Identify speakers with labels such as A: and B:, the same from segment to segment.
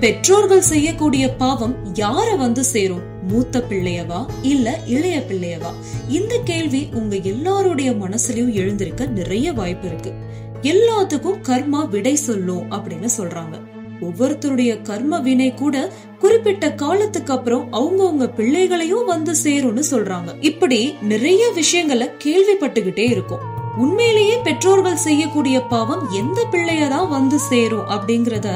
A: பெற்றோர்கள் செய்யக்கூடிய பாவம் யார வந்து சேரும்? மூத்த பிள்ளையவா இல்ல இளைய பிள்ளையவா? இந்த கேள்வி உங்க எல்லாருடைய மனசுலயும் எழுந்திருக்க நிறைய வாய்ப்பு இருக்கு. எல்லாத்துக்கும் கர்மா விடை சொல்லும் அப்படின்னு சொல்றாங்க. ஒவ்வொருத்தருடைய கர்ம வினை கூட குறிப்பிட்ட காலத்துக்கு அப்புறம் அவங்கவுங்க பிள்ளைகளையும் வந்து சேரும்னு சொல்றாங்க. இப்படி நிறைய விஷயங்களை கேள்விப்பட்டுகிட்டே இருக்கும். உண்மையிலேயே பெற்றோர்கள் செய்யக்கூடிய பாவம் எந்த பிள்ளையதான் வந்து சேரும் அப்படிங்கறத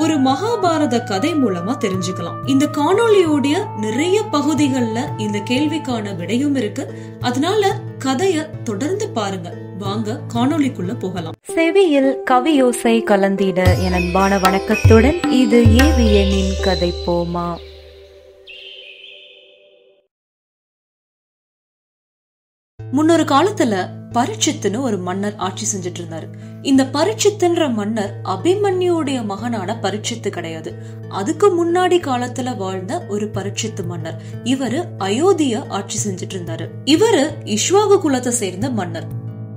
A: ஒரு மகாபாரத கதை மூலமா தெரிஞ்சுக்கலாம். இந்த காணொளியோடைய நிறைய பகுதிகள்ல இந்த கேள்விக்கான விடையும் இருக்கு. அதனால கதைய தொடர்ந்து பாருங்க. வாங்க காணொளிக்குள்ள போகலாம்.
B: செவியில் கவியோசை கலந்திட என் அன்பான வணக்கத்துடன் இது ஏவியனின் கதை போமா.
A: முன்னொரு காலத்துல பரீட்சித்துன்னு ஒரு மன்னர் ஆட்சி செஞ்சுட்டு இருந்தாரு. இந்த பரீட்சித்துன்ற மன்னர் அபிமன்யுடைய மகனான பரீட்சித்து கிடையாது. அதுக்கு முன்னாடி காலத்துல வாழ்ந்த ஒரு பரீட்சித்து மன்னர். இவரு அயோத்திய ஆட்சி செஞ்சுட்டு இருந்தாரு. இவரு இஷ்வாகு குலத்தை சேர்ந்த மன்னர்.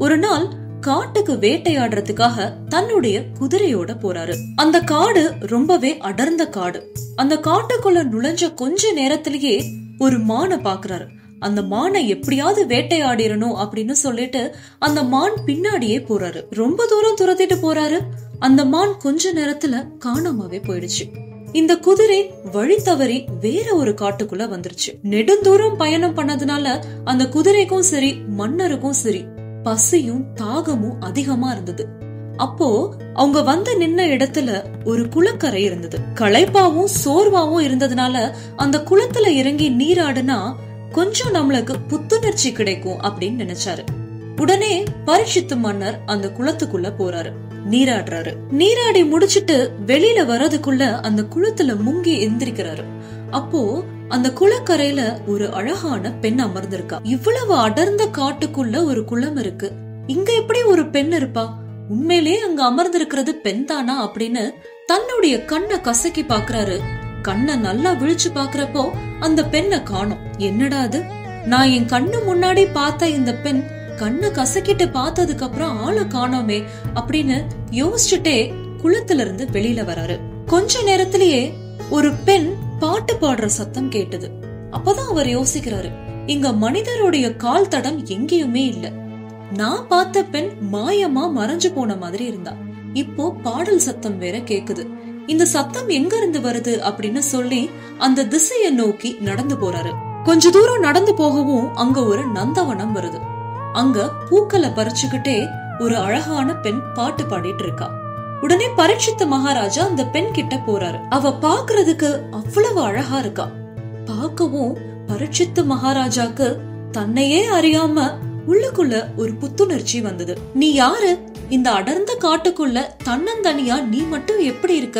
A: ஒரு நாள் காட்டுக்கு வேட்டையாடுறதுக்காக தன்னுடைய குதிரையோட போறாரு. அந்த காடு ரொம்பவே அடர்ந்த காடு. அந்த காட்டுக்குள்ள நுழைஞ்ச கொஞ்ச நேரத்திலேயே ஒரு மானை பாக்குறாரு. அந்த மானை எப்படியாவது வேட்டையாடிரணும் அப்படின்னு சொல்லிட்டு அந்த மான் பின்னாடியே போறாரு. ரொம்ப தூரம் துரத்திட்டு போறாரு. அந்த மான் கொஞ்ச நேரத்துல காணாமவே போயிடுச்சு. இந்த குதிரை வழி தவறி வேற ஒரு காட்டுக்குள்ள வந்துருச்சு. நெடுந்தூரம் பயணம் பண்ணதுனால அந்த குதிரைக்கும் சரி மன்னருக்கும் சரி பசியும் தாகமும் அதிகமா இருந்தது. அப்போ அவங்க வந்து நின்ன இடத்துல ஒரு குளக்கரை இருந்தது. களைப்பாவும் சோர்வாவும் இருந்ததுனால அந்த குளத்துல இறங்கி நீராடுனா கொஞ்சம் நம்மளுக்கு புத்துணர்ச்சி கிடைக்கும் அப்படின்னு நினைச்சாரு. உடனே பரீட்சித்து மன்னர் அந்த குளத்துக்குள்ள போறாரு, நீராடுறாரு. நீராடி முடிச்சிட்டு வெளியில வர்றதுக்குள்ள அந்த குளத்துல முங்கி எந்திரிக்கிறாரு. அப்போ அந்த குளக்கரையில ஒரு அழகான பெண் அமர்ந்திருக்கா. இவ்வளவு அடர்ந்த காட்டுக்குள்ள ஒரு குளம் இருக்கு, இங்க எப்படி ஒரு பெண் இருப்பா? உண்மையிலே அங்க அமர்ந்திருக்கிறது பெண் தானா அப்படின்னு தன்னுடைய கண்ணை கசக்கி பாக்குறாரு. கண்ணை நல்லா விழிச்சு பாக்குறப்போ அந்த பெண்ணை காணோம். என்னடா அது, நான் என் கண்ணு முன்னாடி பார்த்த இந்த பெண் கண்ணை கசக்கிட்டு பார்த்ததுக்கு அப்புறம் ஆளை காணோமே அப்படின்னு யோசிச்சுட்டே குளத்துல இருந்து வெளியில வராரு. கொஞ்ச நேரத்திலேயே ஒரு பெண் பாட்டு பாடுற சத்தம் கேட்டது. அப்பதான் அவர் யோசிக்கிறாரு, இங்க மனிதருடைய கால் தடம் எங்கேயுமே இல்ல. நான் பார்த்த பெண் மாயமா மறைஞ்சு போன மாதிரி இருந்தா. இப்போ பாடல் சத்தம் வேற கேக்குது. இந்த சத்தம் எங்க இருந்து வருது அப்படின்னு சொல்லி அந்த திசையை நோக்கி நடந்து போறாரு. கொஞ்ச தூரம் நடந்து போகவும் அங்க ஒரு நந்தவனம் வருது. அங்க பூக்களை பறிச்சுக்கிட்டே ஒரு அழகான பெண் பாட்டு பாடிட்டு இருக்கா. உடனே பரீட்சித்து மகாராஜா அந்த பெண் கிட்ட போறாரு. அவ பாக்குறதுக்கு அவ்வளவு அழகா இருக்கா. பார்க்கவும் பரீட்சித்து மகாராஜாக்கு தன்னையே அறியாம உள்ளுக்குள்ள ஒரு புத்துணர்ச்சி வந்தது. நீ யாரு? இந்த அடர்ந்த காட்டுக்குள்ள தன்னந்தனியா நீ மட்டும் எப்படி இருக்க?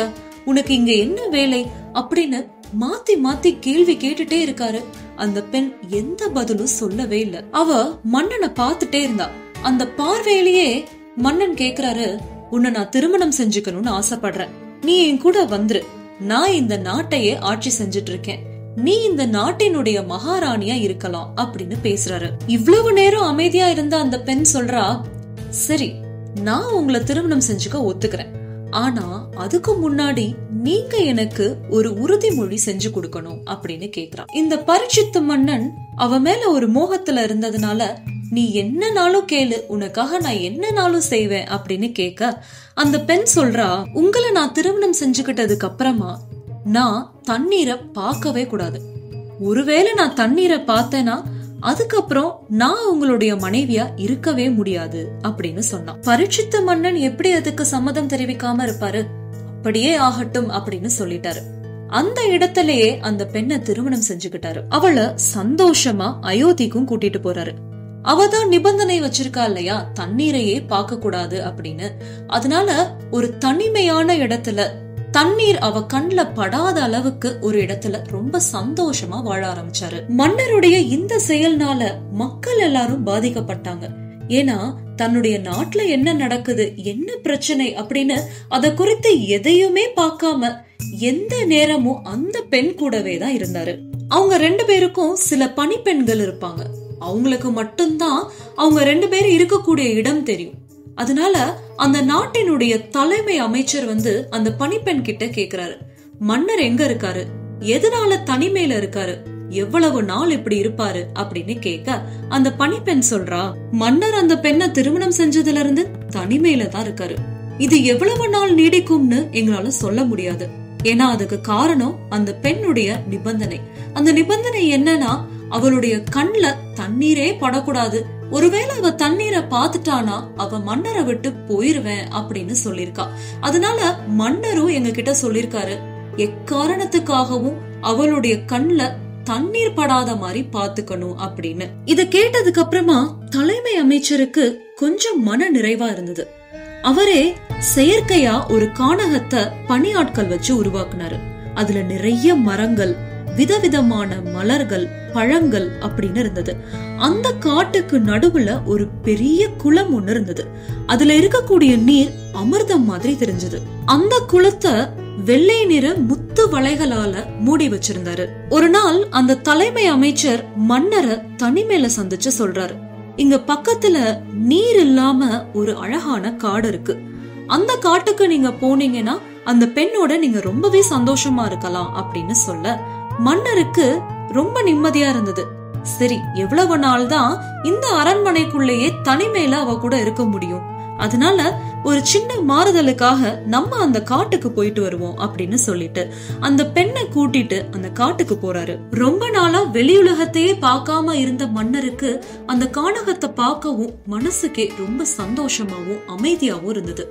A: உனக்கு இங்க என்ன வேலை அப்படின்னு மாத்தி மாத்தி கேள்வி கேட்டுட்டே இருக்காரு. அந்த பெண் எந்த பதிலும் சொல்லவே இல்ல. அவ மன்னனை பாத்துட்டே இருந்தா. அந்த பார்வையிலேயே மன்னன் கேக்குறாரு, உன்னை நான் திருமணம் செஞ்சுக்கணும்னு ஆசைப்படுறேன். நீ என் கூட வந்துரு. நான் இந்த நாட்டையே ஆட்சி செஞ்சுட்டு இருக்கேன். நீ இந்த நாட்டினுடைய மகாராணியா இருக்கலாம் அப்படின்னு பேசுறாரு. இவ்வளவு நேரம் அமைதியா இருந்த அந்த பெண் சொல்றா, சரி நான் உங்களை திருமணம் செஞ்சுக்க ஒத்துக்கிறேன். ஆனா அதுக்கு முன்னாடி நீங்க எனக்கு ஒரு உறுதிமொழி செஞ்சு கொடுக்கணும் அப்படின்னு கேக்குறான். இந்த பரீட்சித்து மன்னன் அவ மேல ஒரு மோகத்துல இருந்ததுனால, நீ என்னனாலும் கேளு, உனக்காக நான் என்னனாலும் செய்வேன் அப்படின்னு கேட்க அந்த பெண் சொல்றா, உங்களை நான் திருமணம் செஞ்சுக்கிட்டதுக்கு அப்புறமா நான் தண்ணீரை பார்க்கவே கூடாது. ஒருவேளை நான் தண்ணீரை பார்த்தேன்னா அதுக்கப்புறம் நான் உங்களுடைய மனைவியா இருக்கவே முடியாது அப்படின்னு சொன்னான். பரீட்சித்து மன்னன் எப்படி அதுக்கு சம்மதம் தெரிவிக்காம இருப்பாரு? அப்படியே ஆகட்டும் அப்படின்னு சொல்லிட்டாரு. அந்த இடத்திலேயே அந்த பெண்ணை திருமணம் செஞ்சுக்கிட்டாரு. அவளை சந்தோஷமா அயோத்திக்கும் கூட்டிட்டு போறாரு. அவதான் நிபந்தனை வச்சிருக்கா இல்லையா, தண்ணீரையே பார்க்க கூடாது அப்படின்னு. அதனால ஒரு தனிமையான இடத்துல தண்ணீர் அவ கண்ல படாத அளவுக்கு ஒரு இடத்துல ரொம்ப சந்தோஷமா வாழ ஆரம்பிச்சாரு. மன்னருடைய இந்த செயல்னால மக்கள் எல்லாரும் பாதிக்கப்பட்டாங்க. ஏன்னா தன்னுடைய நாட்டுல என்ன நடக்குது, என்ன பிரச்சனை அப்படின்னு அத குறித்து எதையுமே பார்க்காம எந்த நேரமும் அந்த பெண் கூடவே தான் இருந்தாரு. அவங்க ரெண்டு பேருக்கும் சில பணிப்பெண்கள் இருப்பாங்க. அவங்களுக்கு மட்டும்தான் அவங்க ரெண்டு பேரும் இருக்கக்கூடிய இடம் தெரியும். அதனால அந்த நாட்டினுடைய தலைமை அமைச்சர் அந்த பணிப்பெண் கிட்ட கேக்குறாரு, மன்னர் எங்க இருக்காரு, எதனால தனிமையில இருக்காரு, எவ்வளவு நாள் இப்படி இருப்பாரு அப்படின்னு கேட்க அந்த பணிப்பெண் சொல்றா, மன்னர் அந்த பெண்ணை திருமணம் செஞ்சதுல இருந்து தனிமையில தான் இருக்காரு. இது எவ்வளவு நாள் நீடிக்கும்னு எங்களால சொல்ல முடியாது. ஏன்னா அதுக்கு காரணம் அந்த பெண்ணுடைய நிபந்தனை. அந்த நிபந்தனை என்னன்னா, அவளுடைய கண்ல தண்ணீரே படக்கூடாது. ஒருவேளை அவ தண்ணீரை பாத்துட்டானா அவ மன்னரை விட்டு போயிருவேன் அப்படின்னு சொல்லிருக்கா. அதனால மன்னரும் எங்க கிட்ட சொல்லிருக்காரு, எக்காரணத்துக்காகவும் அவளுடைய கண்ல தண்ணீர் படாத மாதிரி பாத்துக்கணும் அப்படின்னு. இத கேட்டதுக்கு அப்புறமா தலைமை அமைச்சருக்கு கொஞ்சம் மன நிறைவா இருந்தது. அவரே செயற்கையா ஒரு கானகத்தை பணியாட்கள் வச்சு உருவாக்குனாரு. அதுல நிறைய மரங்கள், விதவிதமான மலர்கள், பழங்கள் அப்படின்னு இருந்தது. அந்த காட்டுக்கு நடுவுல ஒரு பெரிய குளம் ஒண்ணு இருந்தது. அதுல இருக்கக்கூடிய நீர் அமிர்தம் மாதிரி தெரிஞ்சது. அந்த குளத்தை வெள்ளை நிற முத்து வளைகளால மூடி வச்சிருந்தாரு. ஒரு நாள் அந்த தலைமை அமைச்சர் மன்னரை தனிமையில சந்திச்சு சொல்றாரு, இங்க பக்கத்துல நீர் இல்லாம ஒரு அழகான காடு இருக்கு. அந்த காட்டுக்கு நீங்க போனீங்கன்னா அந்த பெண்ணோட நீங்க ரொம்பவே சந்தோஷமா இருக்கலாம் அப்படின்னு சொல்ல மன்னருக்கு ரொம்ப நிம்மதியா இருந்தது. சரி, எவ்வளவு நாள் தான் இந்த அரண்மனைக்குள்ளேயே தனிமையில அவ கூட இருக்க முடியும், அதனால ஒரு சின்ன மாறுதலுக்காக நம்ம அந்த காட்டுக்கு போயிட்டு வருவோம் அப்படின்னு சொல்லிட்டு அந்த பெண்ணை கூட்டிட்டு அந்த காட்டுக்கு போறாரு. ரொம்ப நாளா வெளியுலகத்தையே பார்க்காம இருந்த மன்னருக்கு அந்த கானகத்தை பார்க்கவும் மனசுக்கே ரொம்ப சந்தோஷமாவும் அமைதியாவும் இருந்தது.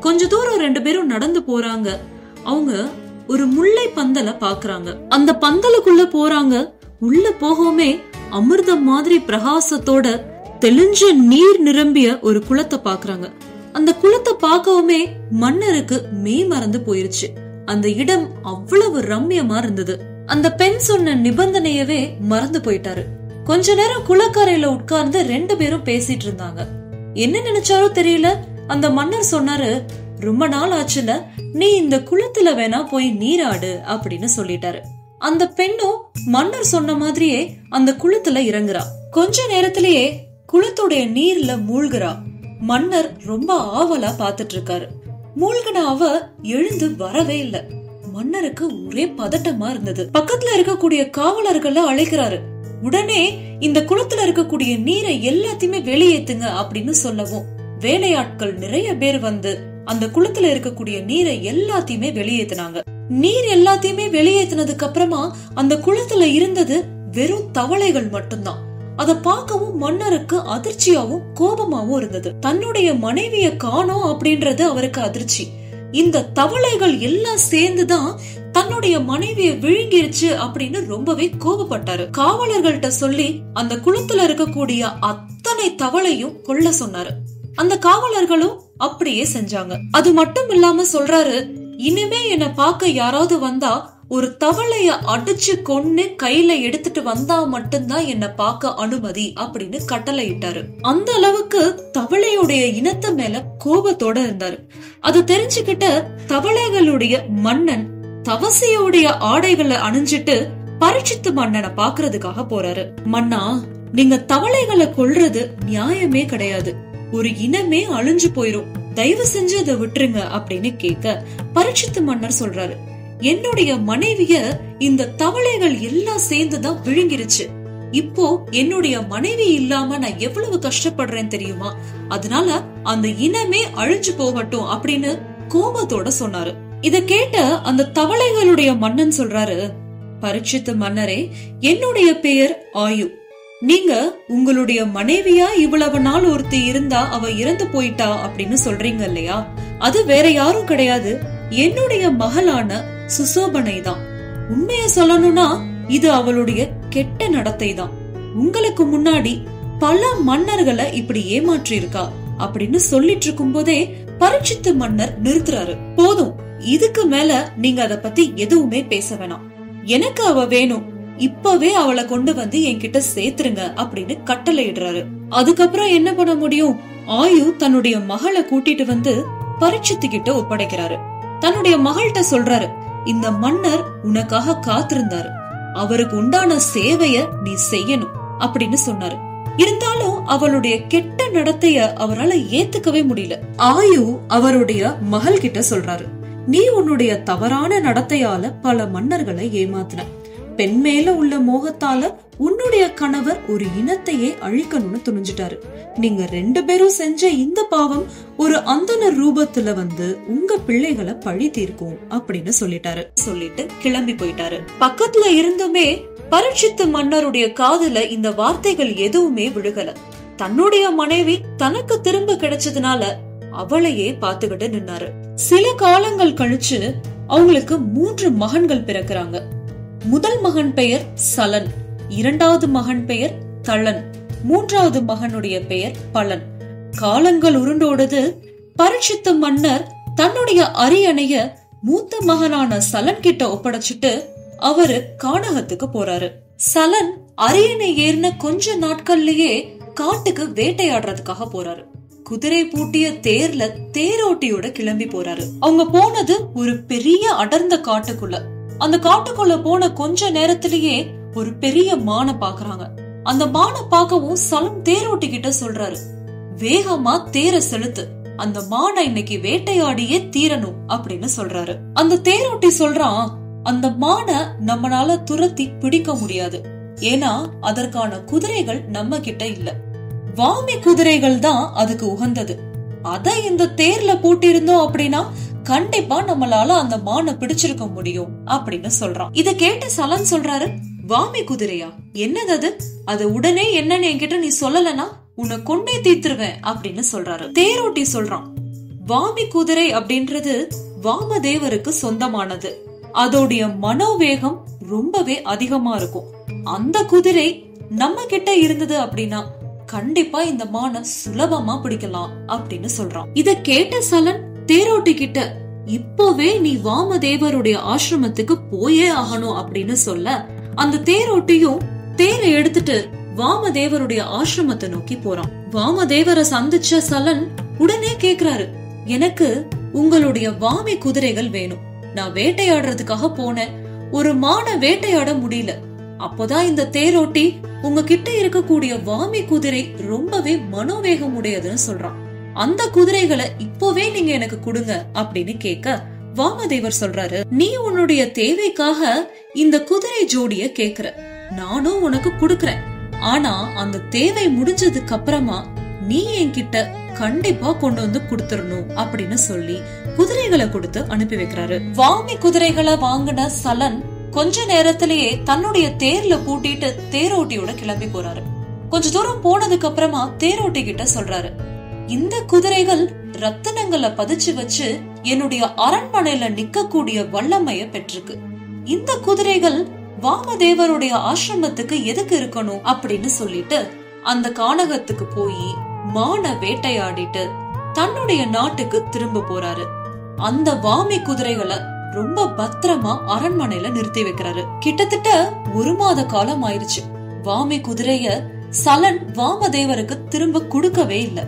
A: கொஞ்ச தூரம் 2 பேரும் நடந்து போறாங்க. அவங்க ஒரு முல்லை பந்தல பாக்குறாங்க. அந்த பந்தலுக்குள்ள போறாங்க. உள்ள போகவுமே அமிர்தம் மாதிரி பிரகாசத்தோட தெளிஞ்ச நீர் நிரம்பிய ஒரு குளத்தை பாக்குறாங்க. அந்த குளத்தை பார்க்கவுமே மன்னருக்கு மெய் மறந்து போயிருச்சு. அந்த இடம் அவ்வளவு ரம்யமா இருந்தது. அந்த பெண் சொன்ன நிபந்தனையவே மறந்து போயிட்டாரு. கொஞ்ச நேரம் குளக்கரையில உட்கார்ந்து 2 பேரும் பேசிட்டு இருந்தாங்க. என்ன நினைச்சாரோ தெரியல, அந்த மன்னர் சொன்னாரு, ரொம்ப நாள் ஆச்சுல, நீ இந்த குளத்துல வேணா போய் நீராடு அப்படின்னு சொல்லிட்டாரு. அந்த பெண்ணும் மன்னர் சொன்ன மாதிரியே அந்த குளத்துல இறங்குறா. கொஞ்ச நேரத்திலேயே குளத்துடைய நீர்ல மூழ்கிறா. மன்னர் ரொம்ப ஆவலா பாத்துட்டு இருக்காரு. மூழ்கின அவ எழுந்து வரவே இல்ல. மன்னருக்கு ஒரே பதட்டமா இருந்தது. பக்கத்துல இருக்கக்கூடிய காவலர்களை அழைக்கிறாரு. உடனே இந்த குளத்துல இருக்கக்கூடிய நீரை எல்லாத்தையுமே வெளியேத்துங்க அப்படின்னு சொல்லவும் வேலையாட்கள் நிறைய பேர் வந்து அந்த குளத்துல இருக்கக்கூடிய நீரை எல்லாத்தையுமே வெளியேத்தினாங்க. நீர் எல்லாத்தையுமே வெளியேற்றினதுக்கு அப்புறமா அந்த குளத்துல இருந்தது வெறும் தவளைகள் மட்டும்தான். அத பார்க்கவும் மன்னருக்கு அதிர்ச்சியாவும் கோபமாவும் இருந்தது. தன்னுடைய மனைவிய காணோம் அப்படின்றது அவருக்கு அதிர்ச்சி. இந்த தவளைகள் எல்லாம் சேர்ந்துதான் தன்னுடைய மனைவிய விழுங்கிருச்சு அப்படின்னு ரொம்பவே கோபப்பட்டாரு. காவலர்கள்ட்ட சொல்லி அந்த குளத்துல இருக்கக்கூடிய அத்தனை தவளையும் கொல்ல சொன்னாரு. அந்த காவலர்களும் அப்படியே செஞ்சாங்க. அது மட்டும் இல்லாம சொல்றாரு, இனிமே என்ன பார்க்க யாராவது வந்தா ஒரு தவளைய அடிச்சு கொன்னு கையில எடுத்துட்டு வந்தா மட்டும்தான் என்ன பார்க்க அனுமதி அப்படின்னு கட்டளை இட்டாரு. அந்த அளவுக்கு தவளையுடைய இனத்த மேல கோபத்தோட இருந்தாரு. அது தெரிஞ்சுக்கிட்ட தவளைகளுடைய மன்னன் தவசியோடைய ஆடைகளை அணிஞ்சிட்டு பரீட்சித்து மன்னனை பாக்குறதுக்காக போறாரு. மன்னா, நீங்க தவளைகளை கொல்றது நியாயமே கிடையாது. ஒரு இனமே அழிஞ்சு போயிரும். தயவு செஞ்சு அதை விட்டுருங்க அப்படின்னு கேட்க பரீட்சித்து மன்னர் சொல்றாரு, என்னுடைய மனைவிய இந்த தவளைகள் எல்லாம் சேர்ந்துதான் விழுங்கிருச்சு. இப்போ என்னுடைய மனைவி இல்லாம நான் எவ்வளவு கஷ்டப்படுறேன் தெரியுமா? அதனால அந்த இனமே அழிஞ்சு போகட்டும் அப்படின்னு கோபத்தோட சொன்னாரு. இத கேட்ட அந்த தவளைகளுடைய மன்னன் சொல்றாரு, பரீட்சித்து மன்னரே, என்னுடைய பெயர் ஆயு. நீங்க உங்களுடைய மனைவியா இவ்வளவு நாள் ஒருத்தி இருந்தா அவ இறந்து போயிட்டா அப்படின்னு சொல்றீங்க இல்லையா? அது வேற யாரும் கிடையாது, என்னுடைய மகளான சுசோபனை தான். உண்மைய சொல்லணும்னா இது அவளுடைய கெட்ட நடத்தை தான். உங்களுக்கு முன்னாடி பல மன்னர்களை இப்படி ஏமாற்றி இருக்கா அப்படின்னு சொல்லிட்டு இருக்கும் போதே பரீட்சித்து மன்னர் நிறுத்துறாரு. போதும், இதுக்கு மேல நீங்க அத பத்தி எதுவுமே பேச வேணாம். எனக்கு அவ வேணும், இப்பவே அவளை கொண்டு வந்து என்கிட்ட சேர்த்துருங்க அப்படின்னு கட்டளை இடுறாரு. அதுக்கப்புறம் என்ன பண்ண முடியும்? ஆயு தன்னுடைய மகளை கூட்டிட்டு வந்து பரீட்சித்து கிட்ட ஒப்படைக்கிறாரு. தன்னுடைய மகள்கிட்ட சொல்றாரு, இந்த மன்னர் உனக்காக காத்திருந்தாரு, அவருக்கு உண்டான சேவைய நீ செய்யணும் அப்படின்னு சொன்னாரு. இருந்தாலும் அவளுடைய கெட்ட நடத்தைய அவரால் ஏத்துக்கவே முடியல. ஆயு அவருடைய மகள் கிட்ட சொல்றாரு, நீ உன்னுடைய தவறான நடத்தையால பல மன்னர்களை ஏமாத்தின. பெண் மேல உள்ள மோகத்தால உன்னுடைய கணவர் ஒரு இனத்தையே அழிக்கணும்னு துணிஞ்சிட்டாரு. நீங்க 2 பேரும் செஞ்ச இந்த பாவம் ஒரு அந்தனர் ரூபத்துல வந்து உங்க பிள்ளைகளை பழி தீர்க்கும் அப்படின்னு சொல்லிட்டு கிளம்பி போயிட்டாரு. பக்கத்துல இருந்துமே பரீட்சித்து மன்னருடைய காதுல இந்த வார்த்தைகள் எதுவுமே விழுகல. தன்னுடைய மனைவி தனக்கு திரும்ப கிடைச்சதுனால அவளையே பாத்துக்கிட்டு நின்னாரு. சில காலங்கள் கழிச்சு அவங்களுக்கு 3 மகன்கள் பிறக்கிறாங்க. முதல் மகன் பெயர் சலன், 2வது மகன் பெயர் தளன், 3வது மகனுடைய பெயர் பலன். காலங்கள் உருண்டோடுது. பரீட்சித்து மன்னர் தன்னுடைய அரியணைய மூத்த மகனான சலன் கிட்ட ஒப்படைச்சிட்டு அவரு கானகத்துக்கு போறாரு. சலன் அரியணை ஏறின கொஞ்ச நாட்கள்லயே காட்டுக்கு வேட்டையாடுறதுக்காக போறாரு. குதிரை பூட்டிய தேர்ல தேரோட்டியோட கிளம்பி போறாரு. அவங்க போனது ஒரு பெரிய அடர்ந்த காட்டுக்குள்ள. அந்த காட்டுக்குள்ள போன கொஞ்ச நேரத்திலேயே ஒரு பெரிய மானை பாக்குறாங்க. அந்த மானை பார்க்கவும் சலன் தேரோட்டி கிட்ட சொல்றாரு, வேகமா தேரை செலுத்து, அந்த மானை இன்னைக்கு வேட்டையாடியே தீரணும் அப்படின்னு சொல்றாரு. அந்த தேரோட்டி சொல்றான், அந்த மானை நம்மளால துரத்தி பிடிக்க முடியாது. ஏன்னா அதற்கான குதிரைகள் நம்ம கிட்ட இல்ல. வாமி குதிரைகள் தான் அதுக்கு உகந்தது. அத இந்த தேர்ல பூட்டிருந்தோம் அப்படின்னா கண்டிப்பா நம்மளால அந்த மானை பிடிச்சிருக்க முடியும் அப்படின்னு சொல்றான். இத கேட்டு சலன் சொல்றாரு, வாமி குதிரையா, என்னது அது உடனே என்னன்னு என்கிட்ட நீ சொல்லலனா உன்னை கொண்டே தீர்த்துருவேன் அப்படின்னு சொல்றாரு. தேரோட்டி சொல்றான், வாமி குதிரை அப்படின்றது வாமதேவருக்கு சொந்தமானது. அதோடைய மனோவேகம் ரொம்பவே அதிகமா இருக்கும். அந்த குதிரை நம்ம கிட்ட இருந்தது அப்படின்னா கண்டிப்பா இந்த மானை சுலபமா பிடிக்கலாம் அப்படின்னு சொல்றான். இத கேட்ட சலன் தேரோட்டி கிட்ட, இப்பவே நீ வாமதேவருடைய ஆசிரமத்துக்கு போயே ஆகணும் அப்படின்னு சொல்ல, அந்த தேரோட்டியும் தேரை எடுத்துட்டு வாமதேவருடைய ஆசிரமத்தை நோக்கி போறான். வாமதேவரை சந்திச்ச சலன் உடனே கேக்குறாரு, எனக்கு உங்களுடைய வாமி குதிரைகள் வேணும். நான் வேட்டையாடுறதுக்காக போனேன், ஒரு மானை வேட்டையாட முடியல. அப்போதான் இந்த தேரோட்டி உங்ககிட்ட இருக்கக்கூடிய வாமி குதிரை ரொம்பவே மனோவேகம் உடையதுன்னு சொல்றான். அந்த குதிரைகளை இப்போவே நீங்க எனக்கு கொடுங்க அப்படின்னு கேட்க, வாமதேவர் சொல்றாரு, நீ உன்னுடைய தேவைக்காக இந்த குதிரை ஜோடிய கேக்குற, நானும் உனக்கு குடுக்கறேன். ஆனா அந்த தேவை முடிஞ்சதுக்கு அப்புறமா நீ என்கிட்ட கண்டிப்பா கொண்டு வந்து குடுத்துடணும் அப்படின்னு சொல்லி குதிரைகளை கொடுத்து அனுப்பி வைக்கிறாரு. வாமி குதிரைகளை வாங்கின சலன் கொஞ்ச நேரத்திலேயே தன்னுடைய தேர்ல பூட்டிட்டு தேரோட்டியோட கிளம்பி போறாரு. கொஞ்ச தூரம் போனதுக்கு அப்புறமா தேரோட்டி கிட்ட சொல்றாரு, இந்த குதிரைகள் ரத்தினங்களை பதிச்சு வச்சு என்னுடைய அரண்மனையில நிக்கக்கூடிய வல்லமைய பெற்றிருக்கு. இந்த குதிரைகள் வாமதேவருடைய ஆசிரமத்துக்கு எதுக்கு இருக்கணும் அப்படின்னு சொல்லிட்டு அந்த கானகத்துக்கு போய் மான வேட்டையாடிட்டு தன்னுடைய நாட்டுக்கு திரும்ப போறாரு. அந்த வாமி குதிரைகளை ரொம்ப பத்திரமா அரண்மனையில நிறுத்தி வைக்கிறாரு. கிட்டத்தட்ட 1 மாத காலம் ஆயிருச்சு. வாமி குதிரைய சலன் வாமதேவருக்கு திரும்ப கொடுக்கவே இல்ல.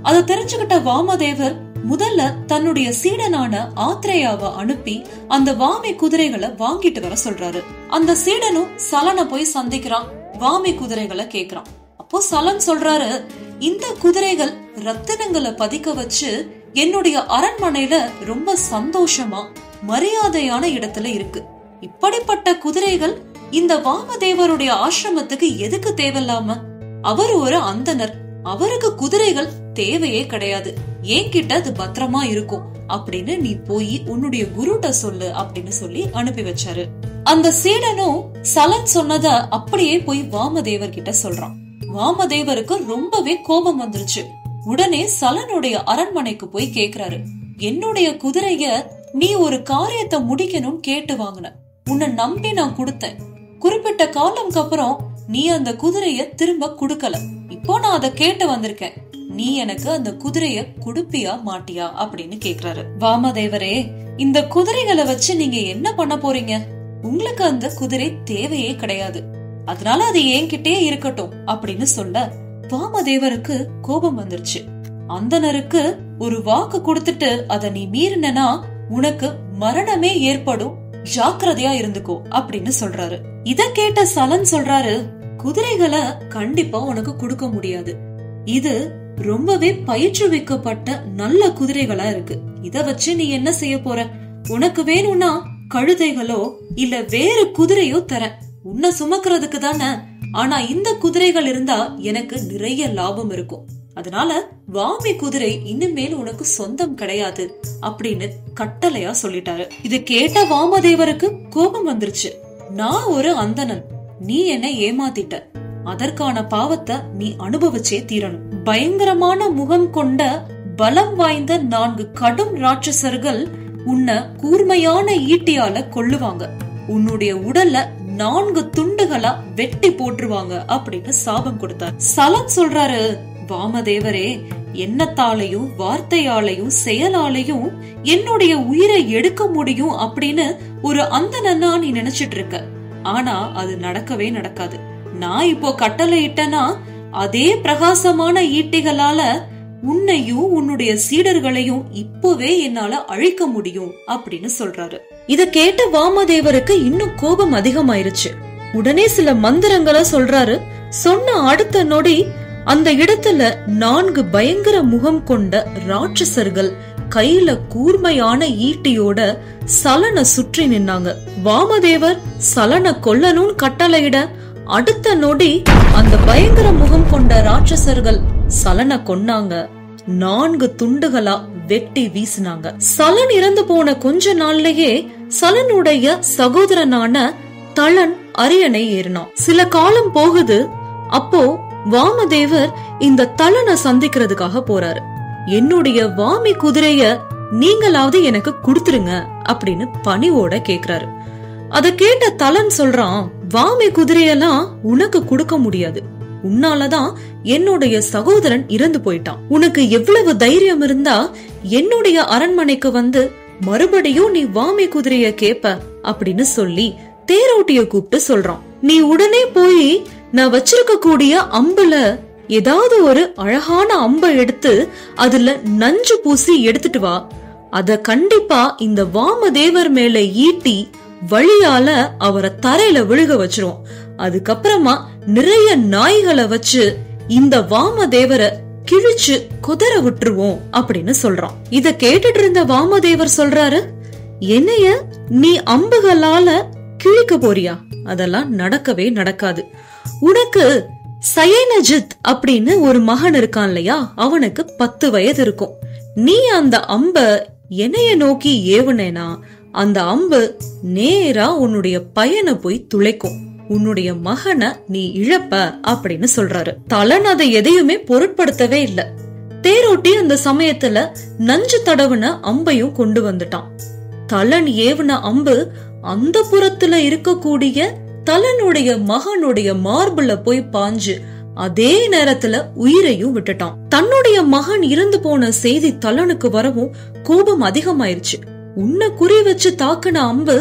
A: அத தெரிஞ்சுக்கிட்ட வாமதேவர் முதல்ல தன்னுடைய சீடனான ஆத்ரேயாவை அனுப்பி அந்த வாமி குதிரைகளை வாங்கிட்டு வர சொல்றாரு. அந்த சீடனும் சலனை போய் சந்திக்கிறான், வாமி குதிரைகளை கேக்குறான். அப்போ சலன் சொல்றாரு, இந்த குதிரைகள் ரத்தினங்களை பதிக்க வச்சு என்னுடைய அரண்மனையில ரொம்ப சந்தோஷமா மரியாதையான இடத்துல இருக்கு. இப்படிப்பட்ட குதிரைகள் இந்த வாமதேவருடைய ஆசிரமத்துக்கு எதுக்கு தேவையில்லாம? அவர் ஒரு அந்தனர், அவருக்கு குதிரைகள் தேவையே கிடையாது, என்கிட்ட அது பத்திரமா இருக்கும் அப்படின்னு நீ போய் உன்னுடைய குருட்ட சொல்லு அப்படின்னு சொல்லி அனுப்பி வச்சாரு. அந்த சீடனும் சலன் சொன்னத அப்படியே போய் வாமதேவர் கிட்ட சொல்றான். வாமதேவருக்கு ரொம்பவே கோபம் வந்துருச்சு. உடனே சலனுடைய அரண்மனைக்கு போய் கேக்குறாரு, என்னுடைய குதிரைய நீ ஒரு காரியத்தை முடிக்கணும் கேட்டு வாங்கின, உன்னை நம்பி நான் கொடுத்தேன். குறிப்பிட்ட காலம்க்கு அப்புறம் நீ அந்த குதிரைய திரும்ப குடுக்கல. இப்போ நான் அதை கேட்டு வந்திருக்கேன், நீ எனக்கு அந்த குதிரைய குடுப்பியா மாட்டியா அப்படின்னு கேக்குறாரு. வாமதேவரே, இந்த குதிரைகளை வச்சு நீங்க என்ன பண்ண போறீங்க? உங்களுக்கு அந்த குதிரை தேவையே கிடையாது, அதனால அது என்கிட்டே இருக்கட்டும் அப்படின்னு சொல்ல வாமதேவருக்கு கோபம் வந்துருச்சு. அந்தனருக்கு ஒரு வாக்கு கொடுத்துட்டு அத நீ மீறினா உனக்கு மரணமே ஏற்படும், ஜாக்கிரதையா இருந்துக்கோ அப்படின்னு சொல்றாரு. இத கேட்ட சலன் சொல்றாரு, குதிரைகளை கண்டிப்பா உனக்கு கொடுக்க முடியாது, இது ரொம்பவே பயிற்றுவிக்கப்பட்ட நல்ல குதிரைகளா இருக்கு, இத வச்சு நீ என்ன செய்ய போற? உனக்கு வேணும்னா கழுதைகளோ இல்ல வேறு குதிரையோ தரேன், உன்னை சுமக்கிறதுக்கு தானே. ஆனா இந்த குதிரைகள் இருந்தா எனக்கு நிறைய லாபம் இருக்கும். அதனால வாமி குதிரை இனிமேல் உனக்கு சொந்தம் கிடையாது அப்படின்னு கட்டளையா சொல்லிட்டாரு. இத கேட்ட வாமதேவருக்கு கோபம் வந்துருச்சு. நான் ஒரு அந்தணன், நீ என்ன ஏமாத்திட்ட, அதற்கான பாவத்தை நீ அனுபவிச்சே தீரணும். பயங்கரமான முகம் கொண்ட பலம் வாய்ந்த 4 கடும் ராட்சசர்கள் உன்னை கூர்மையான ஈட்டியால கொல்லுவாங்க, உன்னுடைய உடல்ல 4 துண்டுகளா வெட்டி போட்டுருவாங்க அப்படின்னு சாபம் கொடுத்தார். சலம் சொல்றாரு, வாமதேவரே, எண்ணத்தாலையும் வார்த்தையாலையும் செயலாலையும் என்னுடைய உயிரை எடுக்க முடியும் அப்படின்னு ஒரு அந்தணனா நீ நினைச்சிட்டு இருக்க. ஆனா அது நடக்கவே நடக்காது. நான் இப்போ கட்டளை இட்டனா அதே பிரகாசமான ஈட்டிகளால உன்னையும் உன்னுடைய சீடர்களையும் இப்பவே என்னால அழிக்க முடியும் அப்படின்னு சொல்றாரு. இத கேட்ட வாமதேவருக்கு இன்னும் கோபம் அதிகமாயிருச்சு. உடனே சில மந்திரங்களை சொல்றாரு. சொன்ன அடுத்த நொடி அந்த இடத்துல 4 பயங்கர முகம் கொண்ட ராட்சசர்கள் கையில கூர்மையான ஈட்டியோட சலனை சுற்றி நின்னாங்க. வாமதேவர் சலனை கொல்லணும்னு கட்டளையிட அடுத்த நொடி அந்த பயங்கர முகம் கொண்ட ராட்சசர்கள் சலனை கொன்னாங்க. 4 துண்டுகளா வெட்டி வீசினாங்க. சலன் இறந்து போன கொஞ்ச நாள்லயே சலனுடைய சகோதரனான தளன் அரியணை ஏறினான். சில காலம் போகுது. அப்போ வாமதேவர் இந்த தளனை சந்திக்கிறதுக்காக போறாரு. என்னுடைய வாமி குதிரைய நீங்களாவது எனக்கு குடுத்துருங்க அப்படின்னு பணிவோட கேக்குறாரு. அத கேட்ட தளன் சொல்றான், வாமி குதிரையெல்லாம் உனக்கு கொடுக்க முடியாது, உன்னாலதான் என்னுடைய சகோதரன் இறந்து போயிட்டான். உனக்கு எவ்வளவு தைரியம் இருந்தா என்னுடைய அரண்மனைக்கு வந்து மறுபடியும் நீ வாமி குதிரைய கேப்ப அப்படின்னு சொல்லி தேரோட்டிய கூப்பிட்டு சொல்றான். நீ உடனே போய் நான் வச்சிருக்க கூடிய அம்புல ஏதாவது ஒரு அழகான அம்பை எடுத்து அதுல நஞ்சு பூசி எடுத்துட்டு வா. அத கண்டிப்பா இந்த வாமதேவர் மேல ஈட்டி வழியால அவரை தரையில விழுக வச்சிரும். அதுக்கப்புறமா நிறைய நாய்களை வச்சு இந்த வாமதேவரை கிழிச்சு குதற விட்டுருவோம் அப்படின்னு சொல்றான். இத கேட்டுட்டு இருந்த வாமதேவர் சொல்றாரு, என்னைய நீ அம்புகளால கிழிக்க போறியா? அதெல்லாம் நடக்கவே நடக்காது. உனக்கு சயனஜித் அப்படின்னு ஒரு மகன் இருக்கான் இல்லையா, அவனுக்கு 10 வயது இருக்கும். நீ அந்த அம்ப என்னைய நோக்கி ஏவுனேனா அந்த அம்பு நேரா உன்னுடைய பையனை போய் துளைக்கும், உன்னுடைய மகனை நீ இழப்ப அப்படின்னு சொல்றாரு. தலன் அதை எதையுமே பொருட்படுத்தவே இல்ல. தேரோட்டி அந்த சமயத்துல நஞ்சு தடவுன அம்பையும் கொண்டு வந்துட்டான். தலன் ஏவுன அம்பு அந்த புறத்துல இருக்கக்கூடிய தலனுடைய மகனுடைய மார்புல போய் பாஞ்சு அதே நேரத்துல உயிரையும் விட்டுட்டான். தன்னுடைய மகன் இறந்து போன செய்தி தலனுக்கு வரவும் கோபம் அதிகமாயிருச்சு. உன்னை குறி வச்சு தாக்குன அம்பு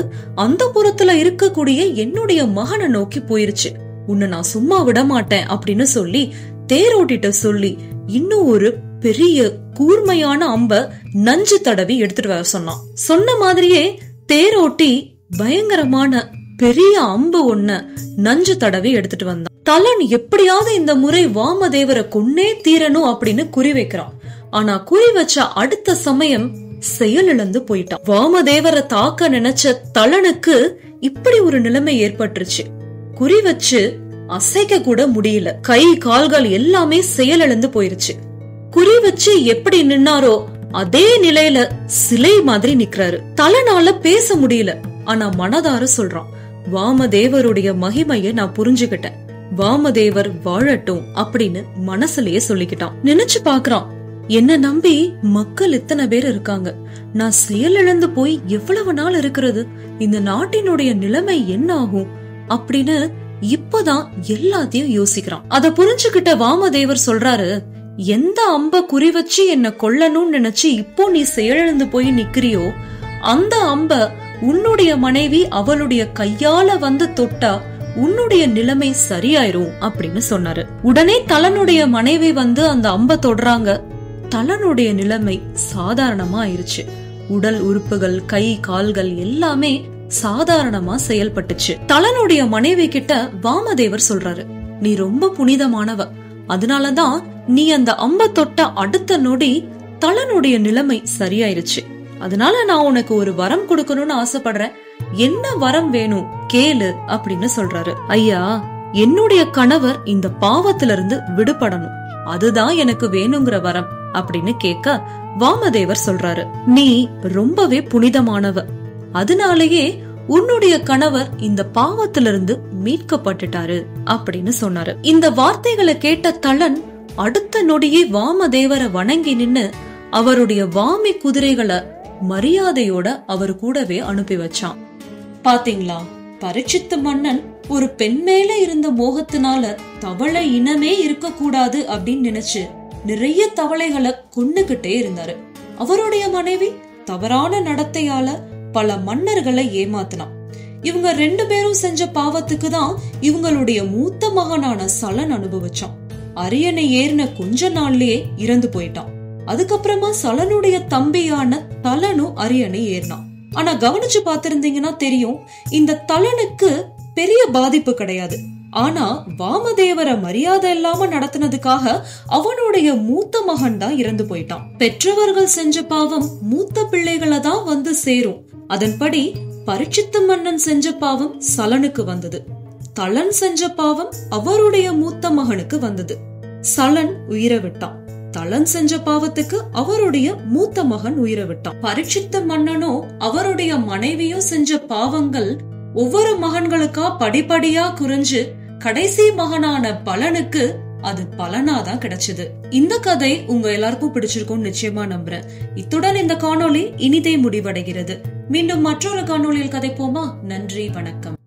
A: அந்த புறத்துல இருக்கக்கூடிய என்னுடைய மகனை நோக்கி போயிருச்சு, உன்னை நான் சும்மா விட மாட்டேன் அப்படின்னு சொல்லி தேரோட்டிட்ட சொல்லி இன்னும் ஒரு பெரிய கூர்மையான அம்ப நஞ்சு தடவி எடுத்துட்டு வர சொன்னான். சொன்ன மாதிரியே தேரோட்டி பயங்கரமான பெரிய அம்பு ஒண்ண நஞ்சு தடவி எடுத்துட்டு வந்தான். தலன் எப்படியாவது இந்த முறை வாமதேவரை கொன்னே தீரணும் அப்படின்னு குறி வைக்கிறான். ஆனா குறி வச்ச அடுத்த சமயம் செயலிழந்து போயிட்டான். வாமதேவரை தாக்க நினைச்ச தலனுக்கு இப்படி ஒரு நிலைமை ஏற்பட்டுருச்சு. குறி வச்சு அசைக்க கூட முடியல. கை கால்கள் எல்லாமே செயலிழந்து போயிருச்சு. குறி வச்சு எப்படி நின்னாரோ அதே நிலையில சிலை மாதிரி நிக்கிறாரு. தலனால பேச முடியல. ஆனா மனதார சொல்றான், வாமதேவருடைய மகிமைய நான் புரிஞ்சுகிட்டேன், வாமதேவர் வாழட்டும் அப்படின்னு மனசுலயே சொல்லிக்கிட்டான். நினைச்சு பாக்குறான், என்ன நம்பி மக்கள் இத்தனை பேர் இருக்காங்க, நான் செயலிழந்து போய் எவ்வளவு நாள் இருக்கிறது, இந்த நாட்டினுடைய நிலைமை என்ன ஆகும் அப்படின்னு இப்பதான் எல்லாத்தையும் யோசிக்கிறான். அத புரிஞ்சுகிட்ட வாமதேவர் சொல்றாரு, எந்த அம்ப குறி வச்சு என்ன கொல்லணும்னு நினைச்சு இப்போ நீ செயலிழந்து போய் நிக்கிறியோ அந்த அம்ப உன்னுடைய மனைவி அவளுடைய கையால வந்து தொட்டா உன்னுடைய நிலைமை சரியாயிரும் அப்படின்னு சொன்னாரு. உடனே தலனுடைய மனைவி வந்து அந்த அம்ப தொடுறாங்க. தலனுடைய நிலைமை சாதாரணமா ஆயிருச்சு. உடல் உறுப்புகள், கை கால்கள் எல்லாமே சாதாரணமா செயல்பட்டுச்சு. தலனுடைய மனைவி கிட்ட வாமதேவர் சொல்றாரு, நீ ரொம்ப புனிதமானவ, அதனாலதான் நீ அந்த அம்ப தொட்ட அடுத்த நொடி தலனுடைய நிலைமை சரியாயிருச்சு. அதனால நான் உனக்கு ஒரு வரம் கொடுக்கணும்னு ஆசைப்படுறேன். என்ன வரம் வேணும் கேளு அப்படின்னு சொல்றாரு. ஐயா, என்னுடைய கணவர் இந்த பாவத்திலிருந்து விடுபடணும், அதுதான் எனக்கு வேணுங்கிற வரம் அப்படின்னு கேட்க வாமதேவர் சொல்றாரு, நீ ரொம்பவே புனிதமானவ, அதனாலேயே உன்னுடைய கணவர் இந்த பாவத்திலிருந்து மீட்கப்பட்டுட்டாரு அப்படின்னு சொன்னாரு. இந்த வார்த்தைகளை கேட்ட தளன் அடுத்த நொடியே வாமதேவரை வணங்கி நின்னு அவருடைய வாமி குதிரைகளை மரியாதையோட அவர் கூடவே அனுப்பி வச்சான். பாத்தீங்களா, பரீட்சித்து மன்னன் ஒரு பெண் மேல இருந்த மோகத்தினால தவளை இனமே இருக்க கூடாது அப்படின்னு நினைச்சு நிறைய தவளைகளை கொன்னுகிட்டே இருந்தாரு. அவருடைய மனைவி தவறான நடத்தையால பல மன்னர்களை ஏமாத்தினான். இவங்க 2 பேரும் செஞ்ச பாவத்துக்கு தான் இவங்களுடைய மூத்த மகனான சலன் அனுபவிச்சான். அரியணை ஏறின கொஞ்ச நாள்லயே இறந்து போயிட்டான். அதுக்கப்புறமா சலனுடைய தம்பியான தலனும் அரியணை ஏறினான். ஆனா கவனிச்சு பாத்திருந்தீங்கன்னா தெரியும், இந்த தலனுக்கு பெரிய பாதிப்பு கிடையாது. ஆனா வாமதேவரை மரியாதை இல்லாம நடத்தினதுக்காக அவனுடைய மூத்த மகன் தான் இறந்து போயிட்டான். பெற்றவர்கள் செஞ்ச பாவம் மூத்த பிள்ளைகளை தான் வந்து சேரும். அதன்படி பரீட்சித்து மன்னன் செஞ்ச பாவம் சலனுக்கு வந்தது. தலன் செஞ்ச பாவம் அவருடைய மூத்த மகனுக்கு வந்தது. சலன் உயிரை விட்டான். தலன் செஞ்ச பாவத்துக்கு அவருடைய மூத்த மகன் உயிரை விட்டான். பரீட்சித்து மன்னனோ அவருடைய மனைவியும் செஞ்ச பாவங்கள் ஒவ்வொரு மகன்களுக்கா படிப்படியா குறைஞ்சு கடைசி மகனான பலனுக்கு அது பலனாதான் கிடைச்சது. இந்த கதை உங்க எல்லாருக்கும் பிடிச்சிருக்கும் நிச்சயமா நம்புறேன். இத்துடன் இந்த காணொளி இனிதே முடிவடைகிறது. மீண்டும் மற்றொரு காணொளியில் கதைப்போமா? நன்றி, வணக்கம்.